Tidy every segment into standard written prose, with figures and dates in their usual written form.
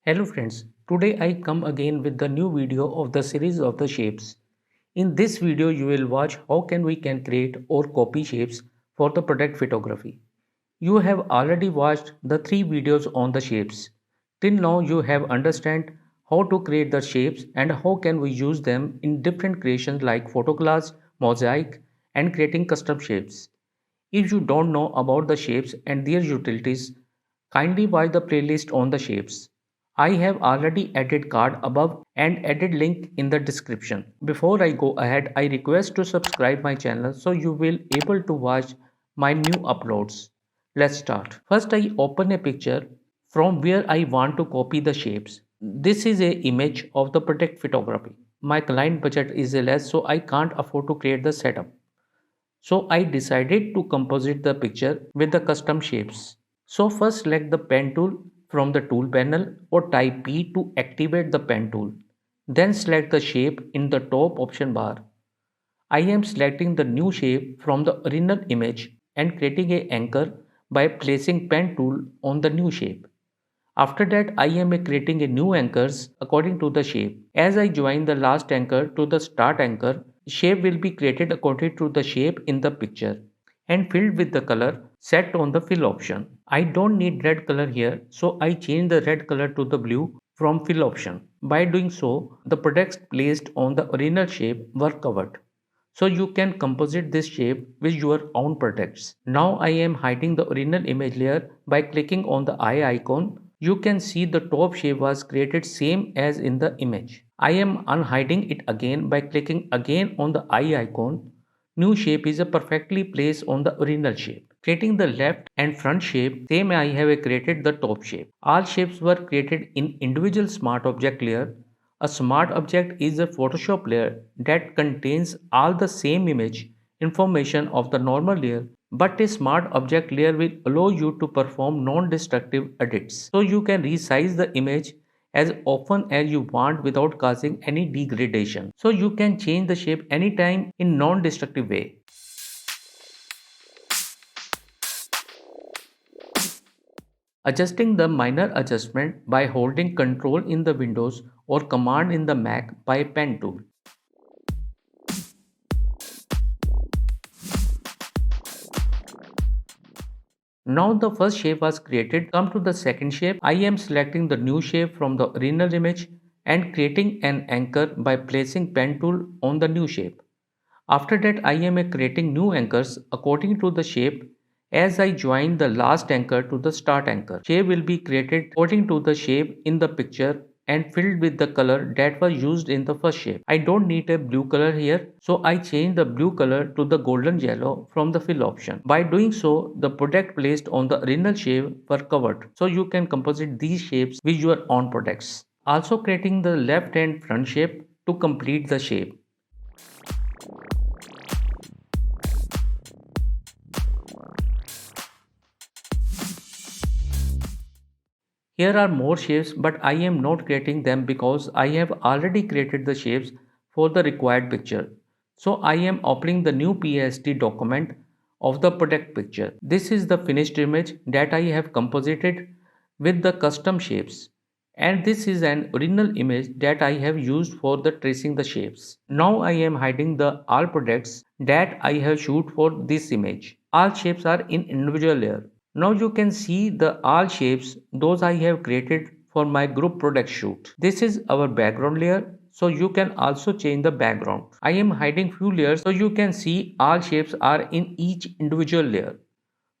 Hello friends, today I come again with the new video of the series of the shapes. In this video you will watch how we can create or copy shapes for the product photography. You have already watched the 3 videos on the shapes. Till now you have understand how to create the shapes and how can we use them in different creations like photo class, mosaic and creating custom shapes. If you don't know about the shapes and their utilities, kindly watch the playlist on the shapes. I have already added card above and added link in the description. Before I go ahead, I request to subscribe my channel so you will able to watch my new uploads. Let's start. First I open a picture from where I want to copy the shapes. This is a image of the product photography. My client budget is less so I can't afford to create the setup. So I decided to composite the picture with the custom shapes. So first select the pen tool from the tool panel or type P to activate the pen tool. Then select the shape in the top option bar. I am selecting the new shape from the original image and creating a anchor by placing pen tool on the new shape. After that, I am creating a new anchors according to the shape. As I join the last anchor to the start anchor, shape will be created according to the shape in the picture and filled with the color set on the fill option. I don't need red color here, so I change the red color to the blue from fill option. By doing so, the products placed on the original shape were covered. So you can composite this shape with your own products. Now I am hiding the original image layer by clicking on the eye icon. You can see the top shape was created same as in the image. I am unhiding it again by clicking again on the eye icon. New shape is a perfectly placed on the original shape. Creating the left and front shape, same I have created the top shape. All shapes were created in individual smart object layer. A smart object is a Photoshop layer that contains all the same image information of the normal layer, but a smart object layer will allow you to perform non-destructive edits. So you can resize the image as often as you want without causing any degradation. So you can change the shape anytime in non-destructive way. Adjusting the minor adjustment by holding Control in the Windows or Command in the Mac by pen tool. Now the first shape was created. Come to the second shape. I am selecting the new shape from the original image and creating an anchor by placing pen tool on the new shape. After that I am creating new anchors according to the shape as I join the last anchor to the start anchor. Shape will be created according to the shape in the picture and filled with the color that was used in the first shape. I don't need a blue color here, so I change the blue color to the golden yellow from the fill option. By doing so, the product placed on the original shape were covered, so you can composite these shapes with your own products. Also creating the left and front shape to complete the shape. Here are more shapes, but I am not creating them because I have already created the shapes for the required picture. So I am opening the new PSD document of the product picture. This is the finished image that I have composited with the custom shapes. And this is an original image that I have used for the tracing the shapes. Now I am hiding the all products that I have shoot for this image. All shapes are in individual layer. Now you can see the all shapes those I have created for my group product shoot. This is our background layer, so you can also change the background. I am hiding few layers so you can see all shapes are in each individual layer.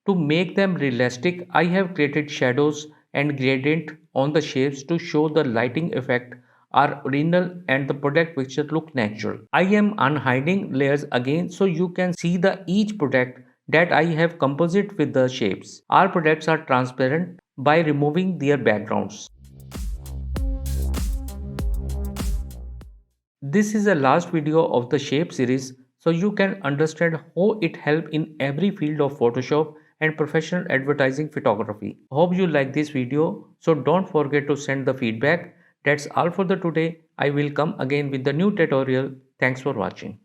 To make them realistic, I have created shadows and gradient on the shapes to show the lighting effect are original and the product picture look natural. I am unhiding layers again so you can see the each product that I have composite with the shapes. All products are transparent by removing their backgrounds. This is the last video of the shape series so you can understand how it helps in every field of Photoshop and professional advertising photography. Hope you like this video, so don't forget to send the feedback. That's all for the today. I will come again with the new tutorial. Thanks for watching.